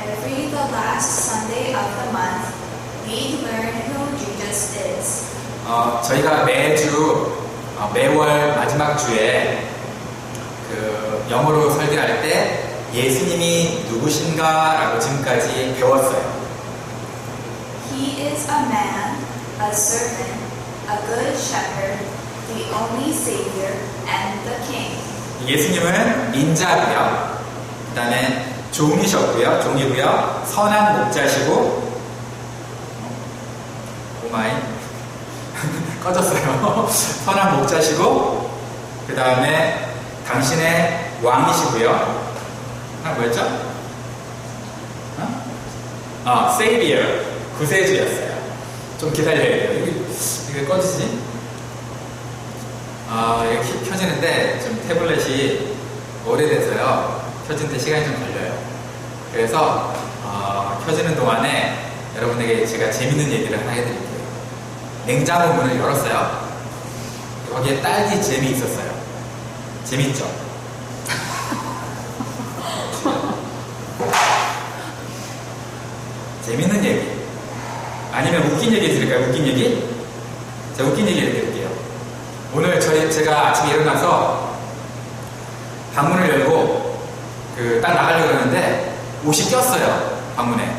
Every the last Sunday of the month, we learn who Jesus is. 저희가 매월 마지막 주에 그 영어로 설교할 때 예수님이 누구신가라고 지금까지 배웠어요. He is a man, a servant, a good shepherd, the only Savior, and the King. 예수님은 인자고요. 그 다음에 종이고요. 선한 목자시고, 오마이, 꺼졌어요. 선한 목자시고, 그 다음에 당신의 왕이시고요. 하나 뭐였죠? Savior, 구세주였어요. 좀 기다려야 돼요. 이게 꺼지지? 이게 켜지는데 좀 태블릿이 오래돼서요. 켜지는데 시간이 좀 걸려요. 그래서 켜지는 동안에 여러분에게 제가 재밌는 얘기를 하나 해드릴게요. 냉장고 문을 열었어요. 거기에 딸기 잼이 있었어요. 재밌죠? 재밌는 얘기. 아니면 웃긴 얘기 해드릴까요? 웃긴 얘기? 제가 웃긴 얘기 해드릴게요. 오늘 제가 아침에 일어나서 방문을 열고 딱 나가려고 그러는데 옷이 꼈어요. 방문에.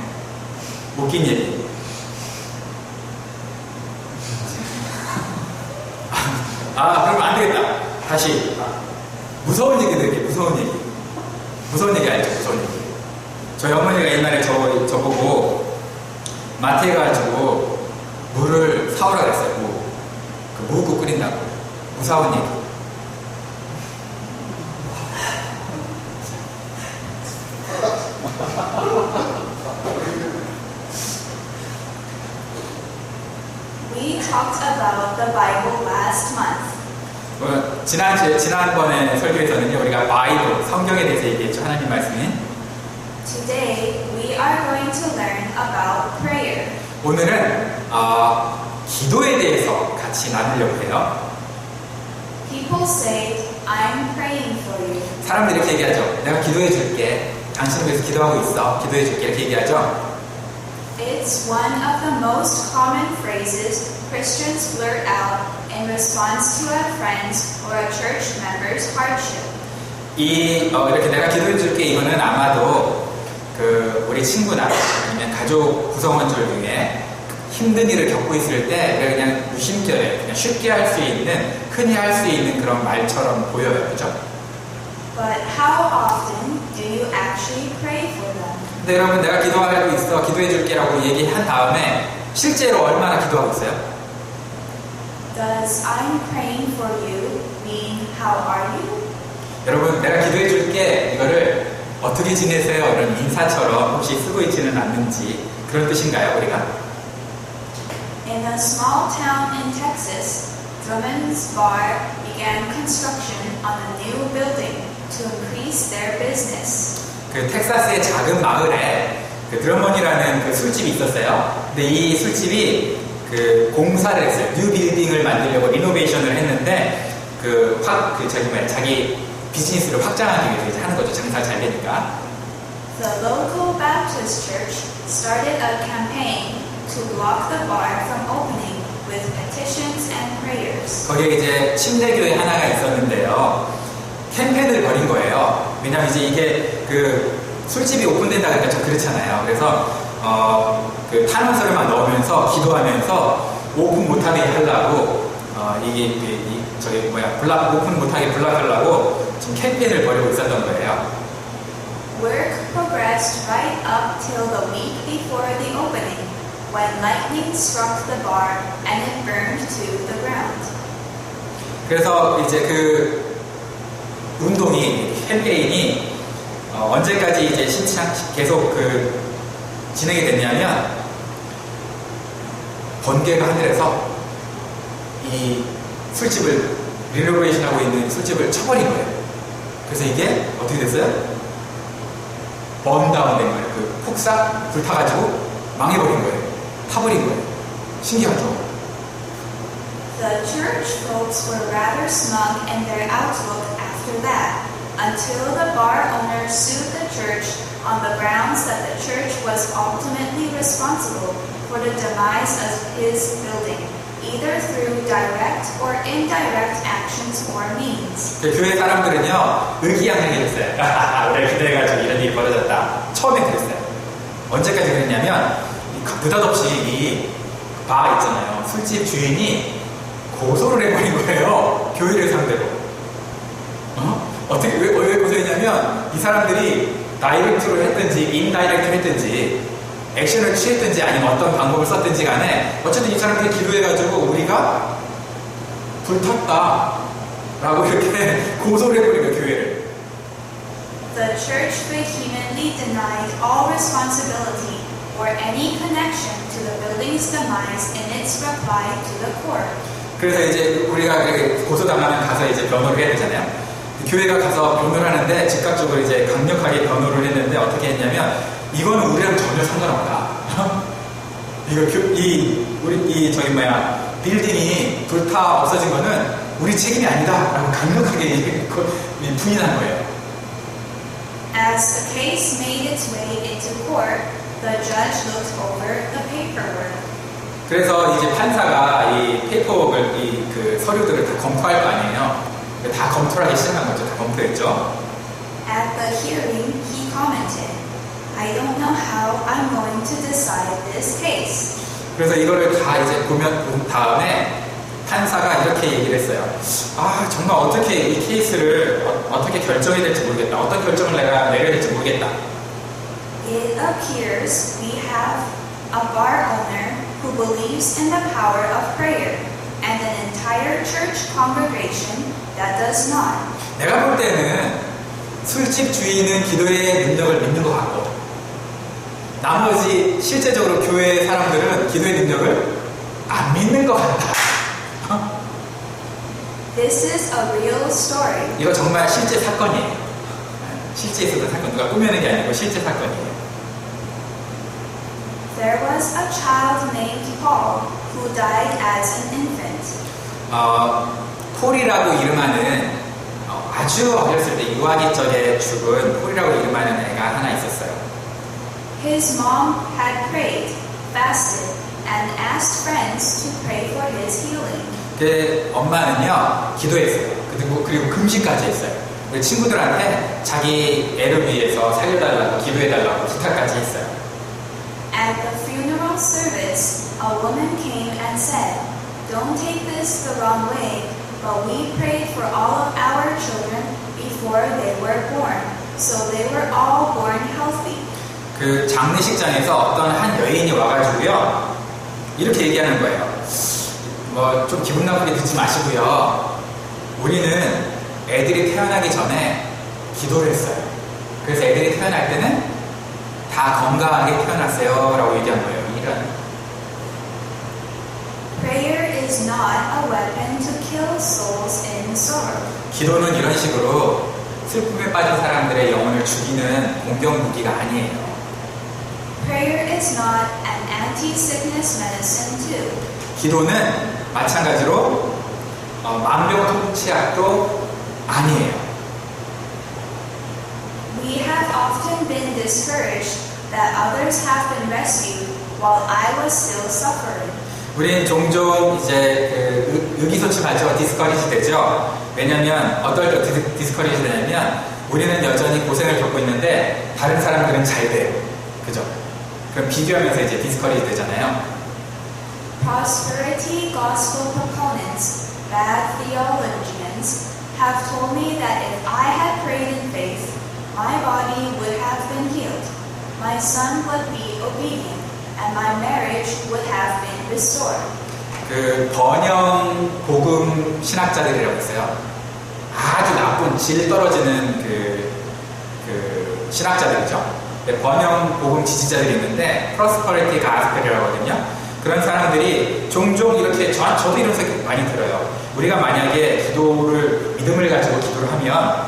웃긴 얘기. 그러면 안 되겠다. 다시. 무서운 얘기 드릴게요. 무서운 얘기 알죠? 무서운 얘기. 저희 어머니가 옛날에 저보고 마트에 가가지고 물을 사오라 그랬어요. 무국 끓인다고. 무서운 얘기. We talked about the Bible last month. 지난번에 설교에서는요, 우리가 바이블, 성경에 대해서 얘기했죠. 하나님 말씀인. Today, we are going to learn about prayer. 오늘은 기도에 대해서 같이 나누려고 해요. People say, I'm praying for you. 사람들이 이렇게 얘기하죠. 내가 기도해 줄게. 당신을 위해서 기도하고 있어. 기도해 줄게. 이렇게 얘기하죠. It's one of the most common phrases Christians blurt out in response to a friend's or a church member's hardship. 이렇게 내가 기도해 줄게. 이거는 아마도 우리 친구나 아니면 가족 구성원들 중에 힘든 일을 겪고 있을 때 우리가 그냥 무심결에 그냥 쉽게 할 수 있는, 흔히 할 수 있는 그런 말처럼 보여요. 그죠? But how often do you actually pray for them? 근데 여러분, 내가 기도하고 있어, 기도해 줄게 라고 얘기한 다음에 실제로 얼마나 기도하고 있어요? Does I'm praying for you mean how are you? 여러분, 내가 기도해 줄게 이거를 어떻게 지내세요? 이런 인사처럼 혹시 쓰고 있지는 않는지 그런 뜻인가요, 우리가? In a small town in Texas, Drummond's Bar began construction on a new building to increase their business. 텍사스의 작은 마을에 드러먼이라는 술집이 있었어요. 근데 이 술집이 공사를 했어요. 뉴 빌딩을 만들려고 리노베이션을 했는데 자기 비즈니스를 확장하기 위해서 하는 거죠. 장사가 잘 되니까. The local Baptist church started a campaign to block the bar from opening with petitions and prayers. 거기에 이제 침례교회 하나가 있었는데요. 캠페인을 벌인 거예요. 왜냐면 이제 이게 술집이 오픈된다 그러니까 좀 그렇잖아요. 그래서 탄원서를만 넣으면서 기도하면서 오픈 못하게 하려고 오픈 못하게 블락하려고 지금 캠페인을 벌이고 있었던 거예요. Work progressed right up till the week before the opening, when lightning struck the bar and it burned to the ground. 그래서 이제 운동이, 캠페인이 언제까지 이제 계속 진행이 됐냐면 번개가 하늘에서 이 술집을 리노베이션하고 있는 술집을 쳐버린 거예요. 그래서 이게 어떻게 됐어요? 번다운 된 거예요. 폭삭 불타가지고 망해버린 거예요. 타버린 거예요. 신기하죠? The church folks were rather smug in their outlook after that, until the bar owner sued the church on the grounds that the church was ultimately responsible for the demise of his building, either through direct or indirect actions or means. 그 교회 사람들은요, 의기양양해졌어요. 우리가 기도해가지고 이런 일이 벌어졌다. 처음에 그랬어요. 언제까지 그랬냐면, 느닷없이 이 바 있잖아요. 술집 주인이 고소를 해버린 거예요. 교회를 상대로. 어떻게, 왜 고소했냐면, 이 사람들이 다이렉트로 했든지, 인다이렉트로 했든지, 액션을 취했든지, 아니면 어떤 방법을 썼든지 간에, 어쨌든 이 사람들이 기도해가지고, 우리가 불탔다. 라고 이렇게 고소를 해버린 거예요, 교회를. The church vehemently denied all responsibility or any connection to the building's demise in its reply to the court. 그래서 이제 우리가 고소당하면 가서 이제 변호를 해야 되잖아요. 교회가 가서 변호를 하는데 즉각적으로 이제 강력하게 변호를 했는데 어떻게 했냐면 이거는 우리랑 전혀 상관없다. 빌딩이 불타 없어진 거는 우리 책임이 아니다라고 강력하게 부인한 거예요. As the case made its way into court, the judge looked over the paperwork. 그래서 이제 판사가 이 페이퍼워크를 그 서류들을 다 검토할 거 아니에요. 다 검토를 하기 시작한 거죠. 다 검토했죠. At the hearing, he commented, "I don't know how I'm going to decide this case." 그래서 이거를 다 이제 본 다음에 판사가 이렇게 얘기를 했어요. 아, 정말 어떻게 이 케이스를 어떻게 결정해야 될지 모르겠다. 어떤 결정을 내가 내려야 될지 모르겠다. It appears we have a bar owner who believes in the power of prayer and an entire church congregation that does not. 내가 볼 때는 술집 주인은 기도의 능력을 믿는 것 같고 나머지 실제적으로 교회 사람들은 기도의 능력을 안 믿는 것 같다. This is a real story. 이거 정말 실제 사건이에요. 실제 있었던 사건. 누가 꾸며낸 게 아니고 실제 사건이에요. There was a child named Paul who died as an infant. 폴이라고 이름하는 아주 어렸을 때 유아기 적에 죽은 폴이라고 이름하는 애가 하나 있었어요. His mom had prayed, fasted, and asked friends to pray for his healing. 그 엄마는요 기도했어요. 그리고 금식까지 했어요. 그 친구들한테 자기 애를 위해서 살려달라고 기도해달라고 부탁까지 했어요. At the funeral service, a woman came and said, "Don't take this the wrong way, but we prayed for all of our children before they were born, so they were all born healthy." 그 장례식장에서 어떤 한 여인이 와가지고요 이렇게 얘기하는 거예요. 뭐 좀 기분 나쁘게 듣지 마시고요. 우리는 애들이 태어나기 전에 기도를 했어요. 그래서 애들이 태어날 때는 다 건강하게 태어났어요 라고 얘기한 거예요. 이런. Prayer is not a weapon to kill souls in sorrow. 기도는 이런 식으로 슬픔에 빠진 사람들의 영혼을 죽이는 공격 무기가 아니에요. Prayer is not an anti-sickness medicine too. 기도는 마찬가지로 만병통치약도 아니에요. We have often been discouraged that others have been rescued while I was still suffering. 우린 종종 이제 의기소침하죠. 디스커리지 되죠. 왜냐면 어떨 때 디스커리지 되냐면 우리는 여전히 고생을 겪고 있는데 다른 사람들은 잘 돼요. 그죠? 그럼 비교하면서 이제 디스커리지 되잖아요. Prosperity gospel proponents, bad theologians, have told me that if I had prayed in faith, my body would have been healed, my son would be obedient, and my marriage would have been restored. 그 번영 복음 신학자들이라고 있어요. 아주 나쁜 질 떨어지는 그 신학자들이죠. 번영 복음 지지자들이 있는데 프로스퍼리티 가스펠이라고 하거든요. 그런 사람들이 종종 이렇게 저도 이런 생각 많이 들어요. 우리가 만약에 믿음을 가지고 기도를 하면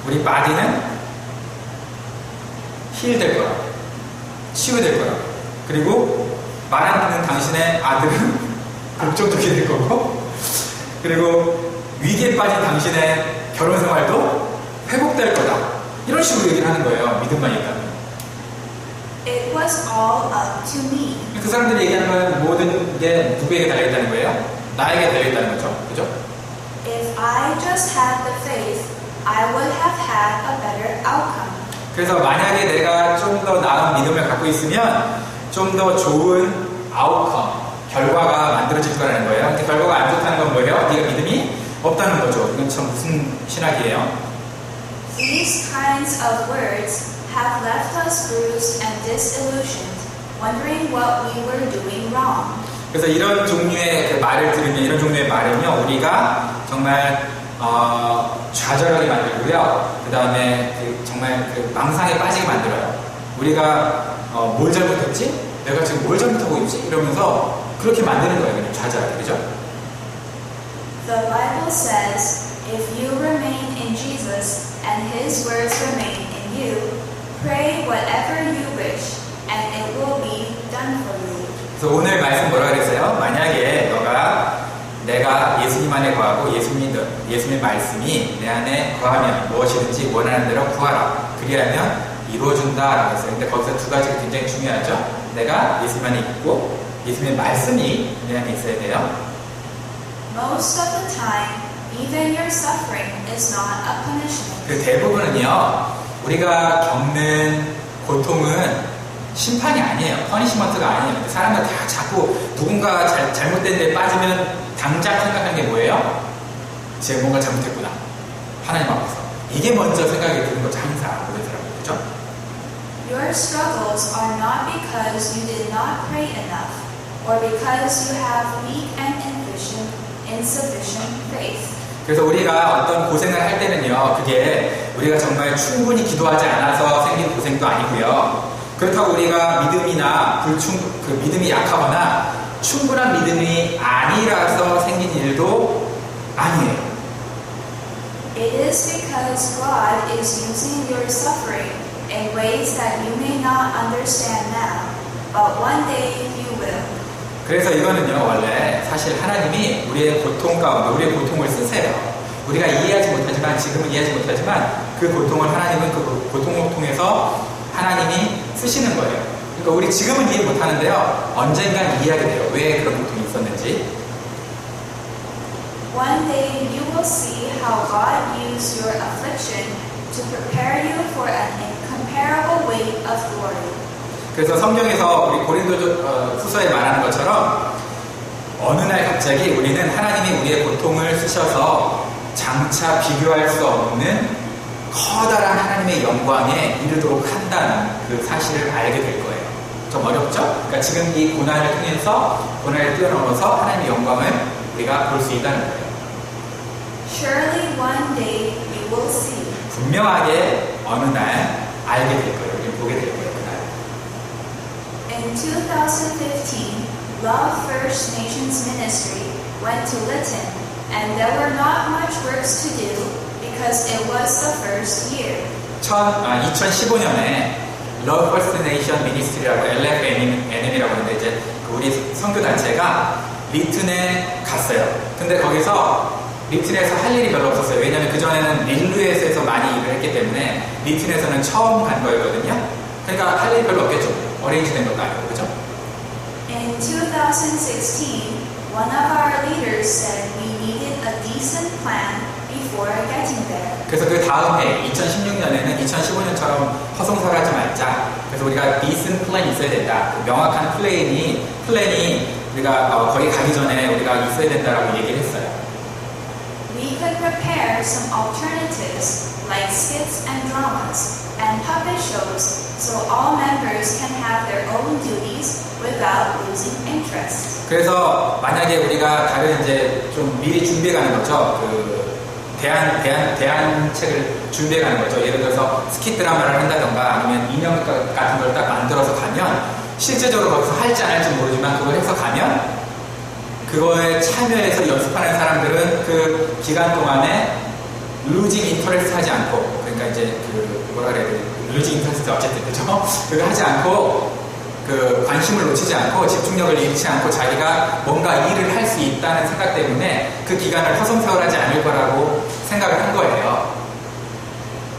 우리 바디는 힐될 거라, 치유될 거라. 그리고 말 안 듣는 당신의 아들은 복종되게 될 거고, 그리고 위기에 빠진 당신의 결혼 생활도 회복될 거다. 이런 식으로 얘기를 하는 거예요. 믿음만 있다면. was all up to me. 그 사람들이 얘기하는 건 모든 게 누구에게 달려있다는 거예요? 나에게 달려있다는 거죠. 그죠? If I just had the faith, I would have had a better outcome. 그래서 만약에 내가 좀 더 나은 믿음을 갖고 있으면 좀 더 좋은 아웃컴, 결과가 만들어질 거라는 거예요. 근데 결과가 안 좋다는 건 뭐예요? 네가 믿음이 없다는 거죠. 이건 참 무슨 신학이에요? These kinds of words have left us bruised and disillusioned, wondering what we were doing wrong. 그래서 이런 종류의 그 말을 들으면, 이런 종류의 말은요, 우리가 정말 좌절하게 만들고요. 그 다음에 정말 망상에 빠지게 만들어요. 우리가 뭘 잘못했지? 내가 지금 뭘 잘못하고 있지? 이러면서 그렇게 만드는 거예요. 그냥 좌절하게. 그죠? The Bible says, if you remain in Jesus and His words remain in you, pray whatever you wish, and it will be done for you. 그래서 오늘 말씀 뭐라 그랬어요? 만약에 내가 예수님 안에 거하고 예수님의 말씀이 내 안에 거하면 무엇이든지 원하는 대로 구하라. 그리하면 이루어준다라고 했어요. 근데 거기서 두 가지가 굉장히 중요하죠. 내가 예수님 안에 있고 예수님의 말씀이 내 안에 있어야 돼요. Most of the time, even your suffering is not a punishment. 그 대부분은요, 우리가 겪는 고통은 심판이 아니에요. 퍼니시먼트가 아니에요. 사람들 다 자꾸 누군가 잘못된 데 빠지면 당장 생각하는 게 뭐예요? 제가 뭔가 잘못했구나. 하나님 앞에서. 이게 먼저 생각이 드는 거죠. 항상 모든 사람들. 그죠? Your struggles are not because you did not pray enough, or because you have weak and insufficient faith. 그래서 우리가 어떤 고생을 할 때는요, 그게 우리가 정말 충분히 기도하지 않아서 생긴 고생도 아니고요. 그렇다고 우리가 믿음이 약하거나 충분한 믿음이 아니라서 생긴 일도 아니에요. It is because God is using your suffering in ways that you may not understand now, but one day you will. 그래서 이거는요, 원래 사실 하나님이 우리의 고통 가운데 우리의 고통을 쓰세요. 우리가 지금은 이해하지 못하지만 그 고통을 하나님은 그 고통을 통해서 하나님이 쓰시는 거예요. 그러니까 우리 지금은 이해 못하는데요, 언젠간 이해하게 돼요. 왜 그런 고통이 있었는지. One day you will see how God used your affliction to prepare you for an incomparable weight of glory. 그래서 성경에서 우리 고린도 후서에 말하는 것처럼 어느 날 갑자기 우리는 하나님이 우리의 고통을 쓰셔서 장차 비교할 수 없는 커다란 하나님의 영광에 이르도록 한다는 그 사실을 알게 될 거예요. 좀 어렵죠? 그러니까 지금 이 고난을 통해서 고난을 뛰어넘어서 하나님의 영광을 우리가 볼 수 있다는 거예요. Surely one day you will see. 분명하게 어느 날 알게 될 거예요. 우리 보게 될 거예요. In 2015, Love First Nations Ministry went to Lytton, and there were not much works to do because it was the first year. 2015년에 Love First Nation Ministry라고 LFNM이라고 하는데 이제 우리 선교단체가 리튼에 갔어요. 근데 거기서 리튼에서 할 일이 별로 없었어요. 왜냐하면 그전에는 릴루에스에서 많이 일을 했기 때문에 리튼에서는 처음 간 거였거든요. 그러니까 할 일이 별로 없겠죠. 어레인지된 것도 아니고, 그죠? In 2016, one of our leaders said we needed a decent plan before getting there. 그래서 그 다음 해 2016년에는 2015년처럼 허송세월하지 말자. 그래서 우리가 decent plan 있어야 된다. 그 명확한 플랜이 우리가 거기 가기 전에 우리가 있어야 된다라고 얘기를 했어요. We could prepare some alternatives like skits and dramas and puppet shows so all members can have their own duties without losing interest. 그래서 만약에 우리가 다른 이제 좀 미리 준비해 가는 거죠. 그 대안책을 준비해 가는 거죠. 예를 들어서 스킷 드라마를 한다던가 아니면 인형 같은 걸 딱 만들어서 가면 실제적으로 거기서 할지 안 할지 모르지만 그걸 해서 가면 그거에 참여해서 연습하는 사람들은 그 기간 동안에 losing interest 하지 않고, 그러니까 이제 뭐라 그래야 돼, losing interest 어쨌든 그죠? 그거 하지 않고 그 관심을 놓치지 않고 집중력을 잃지 않고 자기가 뭔가 일을 할 수 있다는 생각 때문에 그 기간을 허송세월하지 않을 거라고 생각을 한 거예요.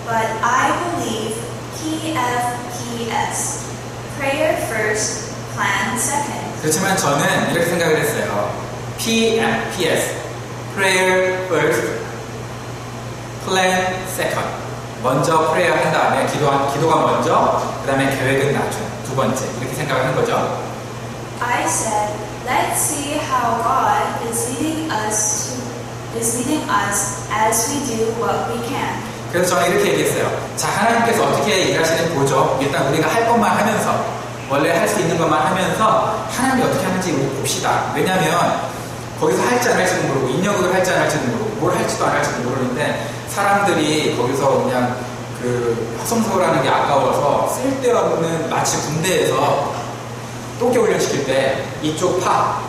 But I believe PFPS, Prayer 그렇지만 저는 이렇게 생각을 했어요. PMPS, Prayer First, Plan Second. 먼저 프레이어 한 다음에 기도가 먼저, 그 다음에 계획은 나중, 두 번째. 이렇게 생각을 한 거죠. I said, let's see how God is leading us as we do what we can. 그래서 저는 이렇게 얘기했어요. 자, 하나님께서 어떻게 일하시는지 보죠. 일단 우리가 할 것만 하면서, 원래 할 수 있는 것만 하면서 하나님이 어떻게 하는지 우리 봅시다. 왜냐하면 거기서 할지 안 할지도 모르고 인력을 할지 안 할지도 모르고 뭘 할지도 안 할지도 모르는데 사람들이 거기서 그냥 그 화성소라는 게 아까워서 쓸데없는 마치 군대에서 또개 훈련시킬 때 이쪽 파,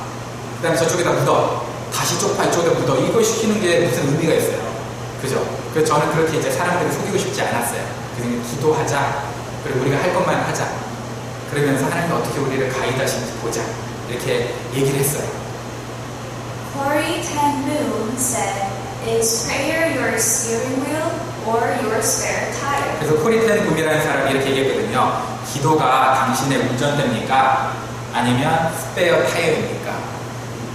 그 다음에 저쪽에다 묻어, 다시 쪽 파, 이쪽에다 묻어, 이거 시키는 게 무슨 의미가 있어요. 그죠? 그래서 저는 그렇게 이제 사람들을 속이고 싶지 않았어요. 그래서 기도하자, 그리고 우리가 할 것만 하자, 그러면서 하나님이 어떻게 우리를 가이드하시는지 보자, 이렇게 얘기를 했어요. Corey Ten Moon said, is prayer your steering wheel or your spare tire? 그래서 코리텐 붐이라는 사람이 이렇게 얘기했거든요. 기도가 당신의 운전대입니까? 아니면 스페어 타이어입니까?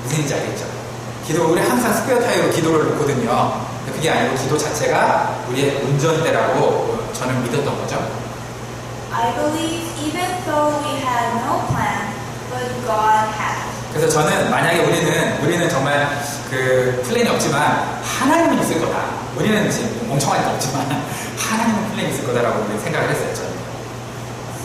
무슨 얘기인지 알겠죠? 우리 항상 스페어 타이어로 기도를 놓거든요. 그게 아니고 기도 자체가 우리의 운전대라고 저는 믿었던 거죠. I believe even though we had no plan, but God had. 그래서 저는 만약에 우리는 정말 그 플랜이 없지만 하나님은 있을 거다. 우리는 지금 멍청하니까 없지만 하나님은 플랜이 있을 거다라고 생각을 했어요. 저는.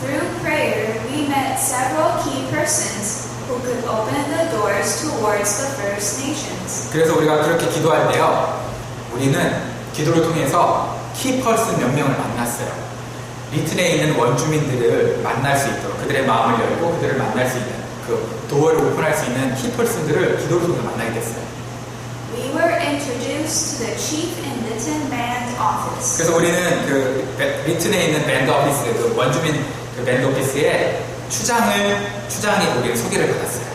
Through prayer, we met several key persons who could open the doors towards the First Nations. 그래서 우리가 그렇게 기도할 때요, 우리는 기도를 통해서 키퍼슨 몇 명을 만났어요. 리튼에 있는 원주민들을 만날 수 있도록 그들의 마음을 열고 그들을 만날 수 있는 그 도어를 오픈할 수 있는 키퍼슨들을 기도를 통해 만나게 됐어요. We were introduced to the chief in Lytton Band office. 그래서 우리는 그 리튼에 있는 밴드 오피스, 그 원주민 그 밴드 오피스에 추장이 우리를 소개를 받았어요.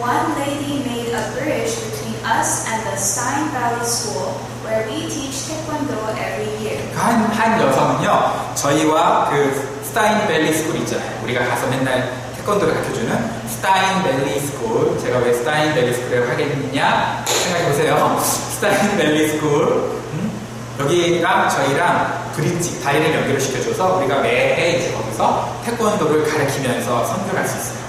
One lady made a bridge between us and the Stein Valley School, where we teach Taekwondo every year. 한 여성은요, 저희와 그 스타인 밸리 스쿨 있잖아요. 우리가 가서 맨날 태권도를 가르쳐주는 스타인 밸리 스쿨. 제가 왜 스타인 밸리 스쿨을 하겠느냐 생각해보세요. 스타인 밸리 스쿨. 여기랑 저희랑 브릿지, 다리를 연결을 시켜줘서 우리가 매해 이제 거기서 태권도를 가르치면서 선교를 할 수 있어요.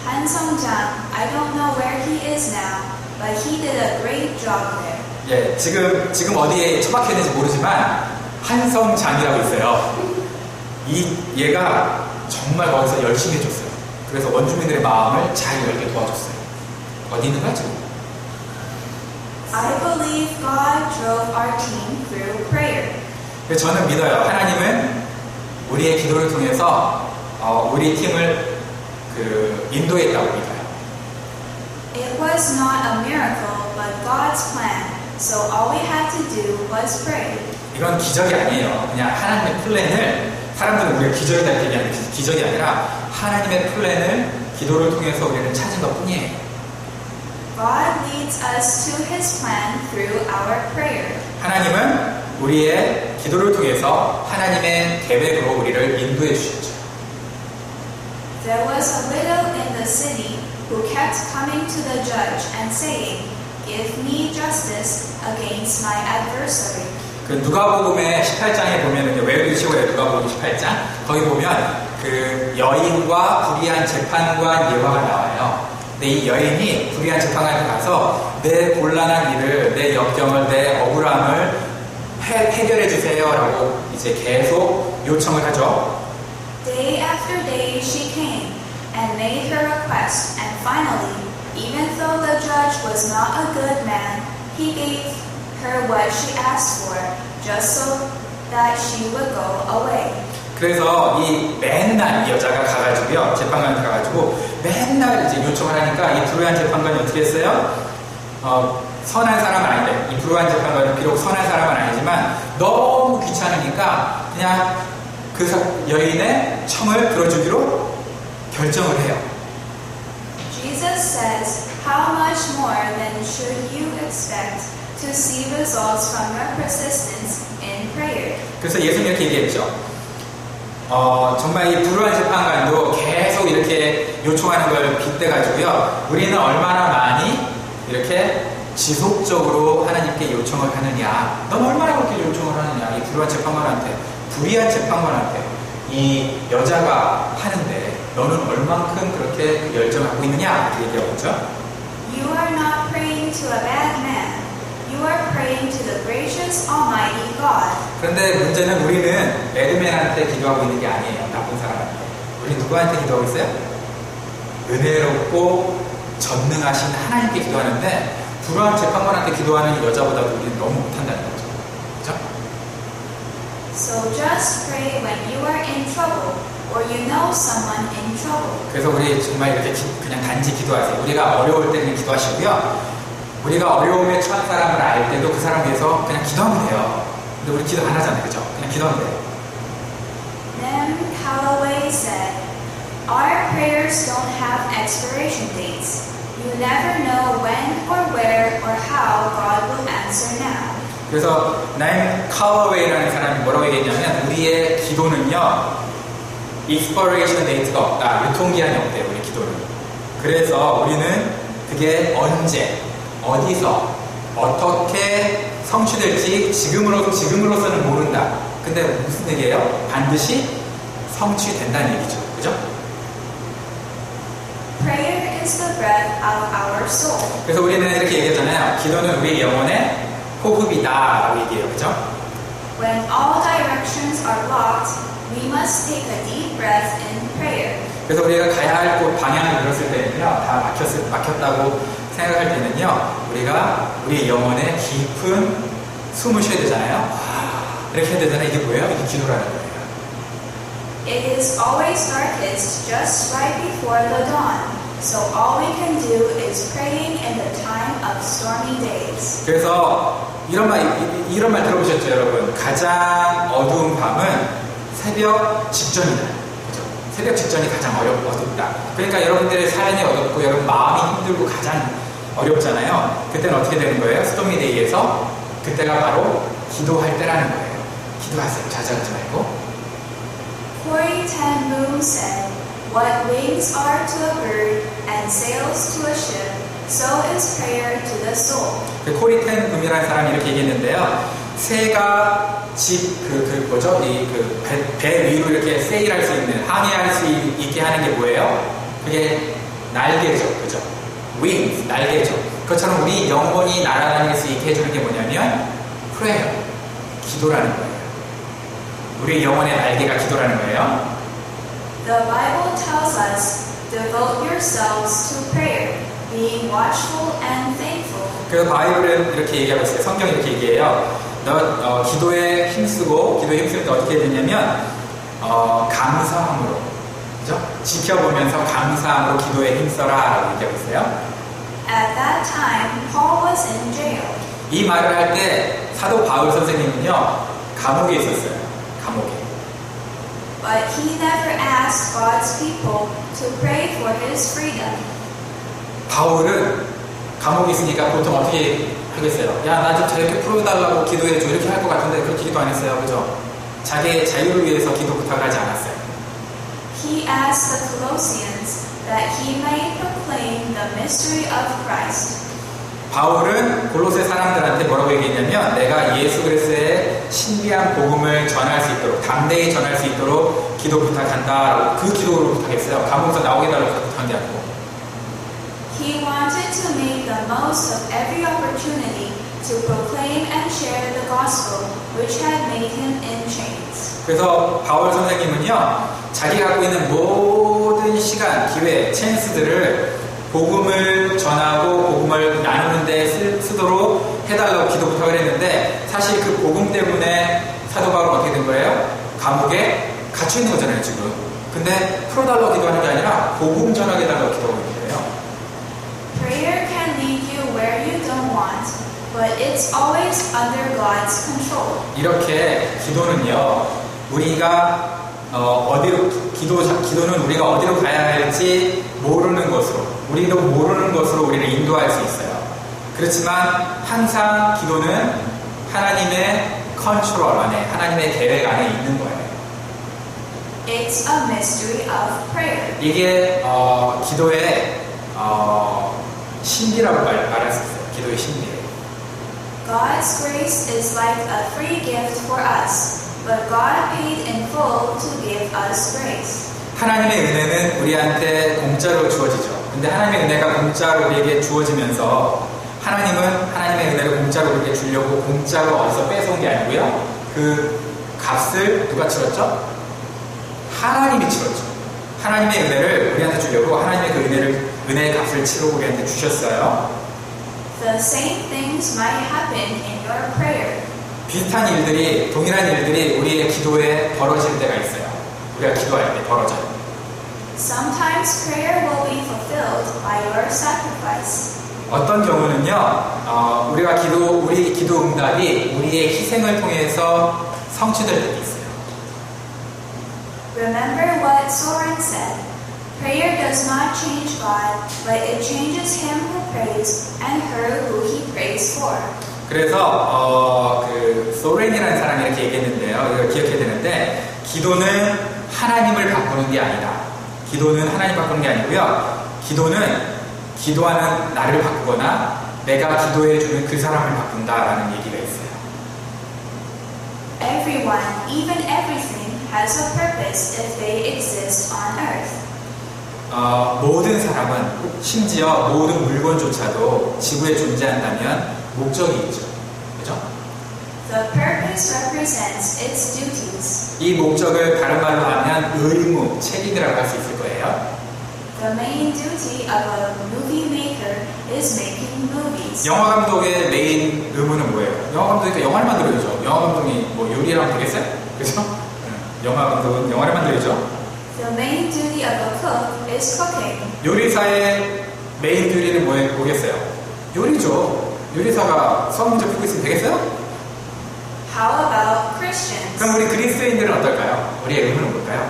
Han Sung-jan, I don't know where he is now, but he did a great job there. 예, 지금 어디에 처박혀 있는지 모르지만 한성장이라고 있어요. 얘가 정말 거기서 열심히 해줬어요. 그래서 원주민들의 마음을 잘 열게 도와줬어요. 어디 있는 거야 지금? I believe God drove our team through prayer. 그래서 저는 믿어요. 하나님은 우리의 기도를 통해서 우리 팀을 인도했다고 믿어요. It was not a miracle, but God's plan. So all we had to do was pray. 이건 기적이 아니에요. 그냥 하나님의 플랜을 사람들은 우리가 기적이다 얘기하는 기적이 아니라 하나님의 플랜을 기도를 통해서 우리는 찾은 것 뿐이에요. God leads us to His plan through our prayer. 하나님은 우리의 기도를 통해서 하나님의 계획으로 우리를 인도해 주셨죠. There was a widow in the city who kept coming to the judge and saying, "Give me justice against my adversary." 그 누가복음의 18장에 보면은 외우기 쉬워요. 누가복음 18장 거기 보면 그 여인과 불의한 재판관 예화가 나와요. 근데 이 여인이 불의한 재판관에 가서 내 곤란한 일을, 내 역경을, 내 억울함을 해결해 주세요라고 이제 계속 요청을 하죠. Day after day she came and made her request, and finally, even though the judge was not a good man, he gave her what she asked for, just so that she would go away. 그래서 맨날 이 여자가 가가지고요, 재판관한테 가가지고 맨날 이제 요청을 하니까 이 불의한 재판관이 어떻게 했어요? 선한 사람은 아닌데, 이 불의한 재판관은 비록 선한 사람은 아니지만 너무 귀찮으니까 그냥 그 여인의 청을 들어주기로 결정을 해요. Jesus says, "How much more then should you expect to see results from your persistence in prayer?" 그래서 예수님이 이렇게 얘기했죠. 정말 이 불우한 재판관도 계속 이렇게 요청하는 걸 빗대가지고요. 우리는 얼마나 많이 이렇게 지속적으로 하나님께 요청을 하느냐. 넌 얼마나 그렇게 요청을 하느냐. 이 불우한 재판관한테, 불의한 재판관한테 이 여자가 하는데 너는 얼만큼 그렇게 그 열정을 갖고 있느냐. 이렇게 얘기하고 있죠. You are not praying to a bad man. You are praying to the gracious Almighty God. 그런데 문제는 우리는 배드맨한테 기도하고 있는 게 아니에요. 나쁜 사람한테. 우리 누구한테 기도하고 있어요? 은혜롭고 전능하신 하나님께 기도하는데 불우한 재판관한테 기도하는 여자보다도 우리는 너무 못한다는 거죠. 그렇죠? So just pray when you are in trouble or you know someone in trouble. 그래서 우리 정말 이렇게 그냥 단지 기도하세요. 우리가 어려울 때는 기도하시고요. 우리가 어려움에 처한 사람을 알 때도 그 사람 위해서 그냥 기도하면 돼요. 근데 우리 기도 안 하잖아요. 그죠? 그냥 기도하면 돼요. Then Calloway said, our prayers don't have expiration dates. You never know when or where or how God will answer now. 그래서 나인 칼러웨이라는 사람이 뭐라고 얘기했냐면 우리의 기도는요. expiration date가 없다. 유통기한이 없대요. 우리 기도는. 그래서 우리는 그게 언제 어디서 어떻게 성취될지 지금으로서는 모른다. 근데 무슨 얘기예요? 반드시 성취된다는 얘기죠. 그죠? Prayer is the breath of our soul. 그래서 우리는 이렇게 얘기하잖아요. 기도는 우리 영혼의 호흡이다 라고 얘기해요. 그죠? When all directions are blocked, we must take a deep breath in prayer. 그래서 우리가 가야 할 곳 방향을 잃었을 때는요. 다 막혔다고 생각할 때는요, 우리가 우리 영혼에 깊은 숨을 쉬어야 되잖아요. 이렇게 해야 되잖아요. 이게 뭐예요? 이게 기도라는 거예요. It is always darkest just right before the dawn, so all we can do is praying in the time of stormy days. 그래서 이런 말 들어보셨죠, 여러분? 가장 어두운 밤은 새벽 직전이다. 그죠? 새벽 직전이 가장 어둡다. 그러니까 여러분들의 사연이 어둡고 여러분 마음이 힘들고 가장 어렵잖아요. 그때는 어떻게 되는 거예요? 스토미데이에서 그때가 바로 기도할 때라는 거예요. 기도하세요. 좌절하지 말고. Corrie ten Boom said, "What wings are to a bird and sails to a ship, so is prayer to the soul." 그 코리 텐 붐이라는 사람이 이렇게 얘기했는데요. 새가 배 위로 이렇게 세일할 수 있는, 항해할 수 있게 하는 게 뭐예요? 그게 날개죠. 그죠? wings, 날개죠. 그것처럼 우리 영혼이 날아다닐 수 있게 해주는 게 뭐냐면 prayer, 기도라는 거예요. 우리 영혼의 날개가 기도라는 거예요. The Bible tells us, devote yourselves to prayer, being watchful and thankful. 그래서 바이블은 이렇게 얘기하고 있어요. 성경이 이렇게 얘기해요. 기도에 힘쓰고, 기도에 힘쓸 때 어떻게 해야 되냐면 감사함으로, 그죠? 지켜보면서 감사함으로 기도에 힘써라 라고 얘기하고 있어요. At that time, Paul was in jail. 이 말을 할 때 사도 바울 선생님은요, 감옥에 있었어요. 감옥에. But he never asked God's people to pray for his freedom. 바울은 감옥에 있으니까 보통 어떻게 하겠어요? 야, 나 좀 저렇게 풀어달라고 기도해줘. 이렇게 할 것 같은데 그렇게 기도 안 했어요. 그죠? 자기의 자유를 위해서 기도 부탁을 하지 않았어요. He asked the Colossians that he may proclaim the mystery of Christ. 바울은 골로새 사람들한테 뭐라고 얘기했냐면 내가 예수 그리스도의 신비한 복음을 전할 수 있도록, 담대히 전할 수 있도록 기도 부탁한다. 그 기도를 부탁했어요. 감옥에서 나오게 달라고 부탁한 게 아니고. He wanted to make the most of every opportunity to proclaim and share the gospel which had made him in chains. 그래서 바울 선생님은요, 자기가 갖고 있는 모든 시간, 기회, 찬스들을 복음을 전하고 복음을 나누는 데 쓰도록 해달라고 기도 부탁을 했는데 사실 그 복음 때문에 사도 바울은 어떻게 된 거예요? 감옥에 갇혀 있는 거잖아요, 지금. 근데 풀어달라고 기도하는 게 아니라 복음 전하게 해달라고 기도하고 있는 거예요. Prayer can lead you where you don't want, but it's always under God's control. 이렇게 기도는요, 우리가 기도는 우리가 어디로 가야 할지 모르는 것으로, 우리도 모르는 것으로 우리를 인도할 수 있어요. 그렇지만 항상 기도는 하나님의 컨트롤 안에, 하나님의 계획 안에 있는 거예요. It's a mystery of prayer. 이게 기도의 신비라고 말할 수 있어요. 기도의 신비. God's grace is like a free gift for us, but God paid in full to give us grace. 하나님의 은혜는 우리한테 공짜로 주어지죠. 근데 하나님의 은혜가 공짜로 우리에게 주어지면서 하나님은 하나님의 은혜를 공짜로 우리에게 주려고 공짜로 어디서 뺏어온 게 아니고요. 그 값을 누가 치렀죠? 하나님이 치렀죠. 하나님의 은혜를 우리한테 주려고 하나님의 그 은혜의 값을 치르고 우리한테 주셨어요. The same things might happen in your prayer. 비슷한 일들이, 동일한 일들이 우리의 기도에 벌어질 때가 있어요. 우리가 기도할 때 벌어져요. Sometimes prayer will be fulfilled by your sacrifice. 어떤 경우는요, 우리 기도 응답이 우리의 희생을 통해서 성취될 때도 있어요. Remember what Soren said. Prayer does not change God, but it changes him who prays and her who he prays for. 그래서 소렌이라는 사람이 이렇게 얘기했는데요. 이걸 기억해야 되는데, 기도는 하나님을 바꾸는 게 아니다. 기도는 하나님 바꾸는 게 아니고요. 기도는 기도하는 나를 바꾸거나 내가 기도해주는 그 사람을 바꾼다라는 얘기가 있어요. Everyone, even everything, has a purpose if they exist on earth. 모든 사람은, 심지어 모든 물건조차도 지구에 존재한다면 목적이 있죠. 그죠? The purpose represents its duties. 이 목적을 다른 말로 하면 의무, 책임이라고 할 수 있을 거예요. The main duty of a movie maker is making movies. 영화 감독의 메인 의무는 뭐예요? 영화 감독이니까 영화를 만들어야죠. 영화 감독이 뭐 요리를 하면 되겠어요? 그죠? 영화 감독은 영화를 만들어야죠. The main duty of a cook is cooking. 요리사의 메인 듀티는 뭐겠어요? 요리죠. 요리사가 수학 문제 풀고 있으면 되겠어요? How about Christians? 그럼 우리 그리스도인들은 어떨까요? 우리의 의무는 뭘까요?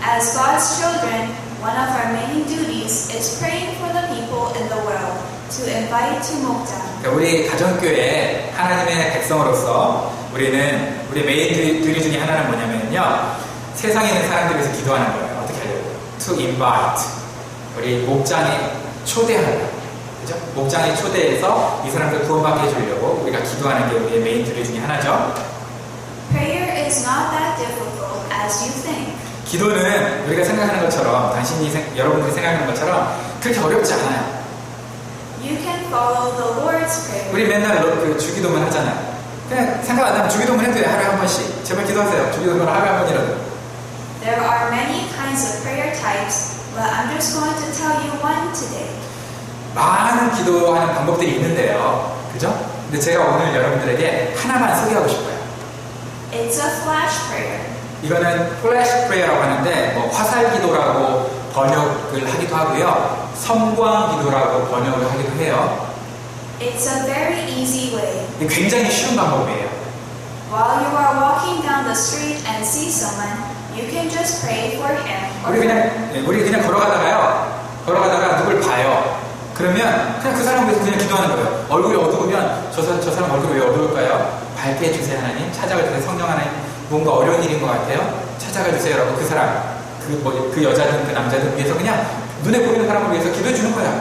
As God's children, one of our main duties is praying for the people in the world to invite to 목장. 그러니까 우리 가정교회 하나님의 백성으로서 우리는 우리 메인 듀티 중에 하나는 뭐냐면요, 세상에 있는 사람들을 위해서 기도하는 거예요. 어떻게 하려고? To invite. 우리 목장에 초대하는. 그죠? 목장에 초대해서 이 사람들 구원받게 해주려고 우리가 기도하는 게 우리의 메인 듀티 중에 하나죠. Prayer is not that difficult as you think. 기도는 우리가 생각하는 것처럼, 여러분들이 생각하는 것처럼 그렇게 어렵지 않아요. You can follow the Lord's Prayer. 우리 맨날 주기도문 하잖아요. 그냥 생각 안 하면 주기도문 해도 돼요. 하루에 한 번씩. 제발 기도하세요. 주기도문 하루에 한 번이라도. There are many kinds of prayer types, but I'm just going to tell you one today. 많은 기도하는 방법들이 있는데요. 그죠? 근데 제가 오늘 여러분들에게 하나만 소개하고 싶어요. It's a flash prayer. 이거는 플래시 프레이어라고 하는데, 뭐 화살 기도라고 번역을 하기도 하고요. 섬광 기도라고 번역을 하기도 해요. It's a very easy way. 굉장히 쉬운 방법이에요. While you are walking down the street and see someone, you can just pray for him or her. 우리 그냥 걸어가다가 누굴 봐요. 그러면 그냥 그 사람 위해서 그냥 기도하는 거예요. 얼굴이 어두우면 저 사람 얼굴이 왜 어두울까요? 밝게 해주세요 하나님. 찾아가 주세요 성령 하나님. 뭔가 어려운 일인 것 같아요. 찾아가 주세요라고 그 사람, 그 여자든 그 남자든 위해서 그냥 눈에 보이는 사람을 위해서 기도해 주는 거야.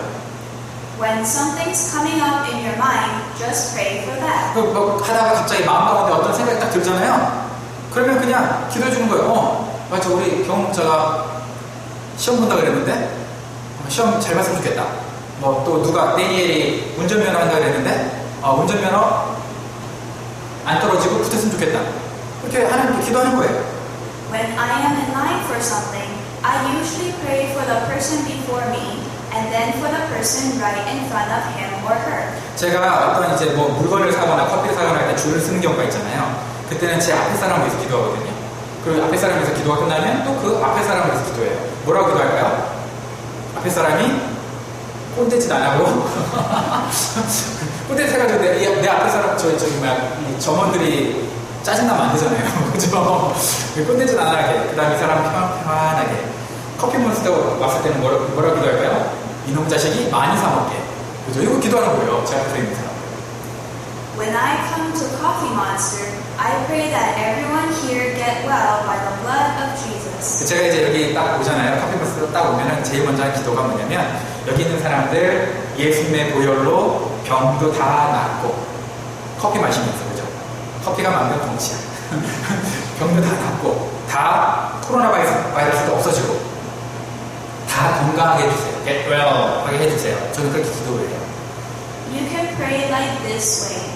When something's coming up in your mind, just pray for that. 하다가 갑자기 마음 가운데 어떤 생각이 딱 들잖아요. 그러면 그냥 기도해 주는 거예요. 맞아, 우리 경험자가 시험 본다 그랬는데 시험 잘 봤으면 좋겠다. 뭐 또 누가 데니엘이 운전면허 한다 그랬는데 운전면허 안 떨어지고 붙었으면 좋겠다. 그렇게 하나님께 기도하는 거예요. When I am in line for something, I usually pray for the person before me and then for the person right in front of him or her. 제가 어떤 이제 뭐 물건을 사거나 커피를 사거나 할 때 줄을 쓰는 경우가 있잖아요. 그때는 제 앞에 사람을 위해서 기도하거든요. 그리고 앞에 사람을 위해서 기도가 끝나면 또 그 앞에 사람을 위해서 기도해요. 뭐라고 기도할까요? 앞에 사람이 꼰대짓 안 하고 꼰대짓 해가지고 내 앞에 사람 이 점원들이 짜증나면 안 되잖아요. 그죠? 꼰대짓 안 하게. 그 다음에 이 사람 편안하게. 커피 몬스터 왔을 때는 뭐라고 기도할까요? 이놈 자식이 많이 사먹게. 그죠? 이거 기도하는 거예요. 제 앞에 있는 사람. When I come to Coffee Monster, I pray that everyone here get well by the blood of Jesus. this. 제가 이제 여기 딱 오잖아요. 커피버스로 딱 오면은 제일 먼저 하는 기도가 뭐냐면 여기 있는 사람들 예수님의 보혈로 병도 다 낫고 커피 마시면서 그죠? 커피가 만든 덩치야. 병도 다 낫고 다 코로나 바이러스도 없어지고 다 건강하게 해주세요. Get well 하게 해주세요. 저는 그렇게 기도해요. You can pray like this way.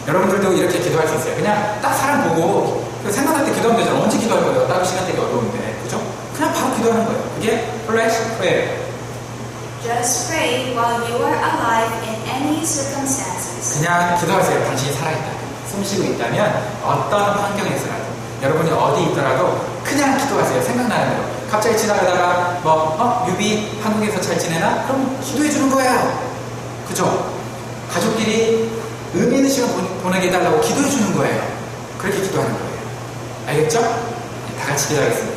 여러분들도 이렇게 기도할 수 있어요. 그냥 딱 사람 보고 생각날 때 기도하면 되잖아요. 언제 기도할 거예요? 다른 시간 되기 어려운데. 그죠? 그냥 바로 기도하는 거예요. 그게 flash prayer. Just pray while you are alive in any circumstances. 그냥 기도하세요. 당신이 살아있다면, 숨 쉬고 있다면 어떤 환경에서라도 여러분이 어디 있더라도 그냥 기도하세요. 생각나는 대로. 갑자기 지나가다가 유비 한국에서 잘 지내나? 그럼 기도해 주는 거예요. 그죠? 가족끼리 의미 있는 시간 보내게 해달라고 기도해 주는 거예요. 그렇게 기도하는 거예요. 알겠죠? 다 같이 기도하겠습니다.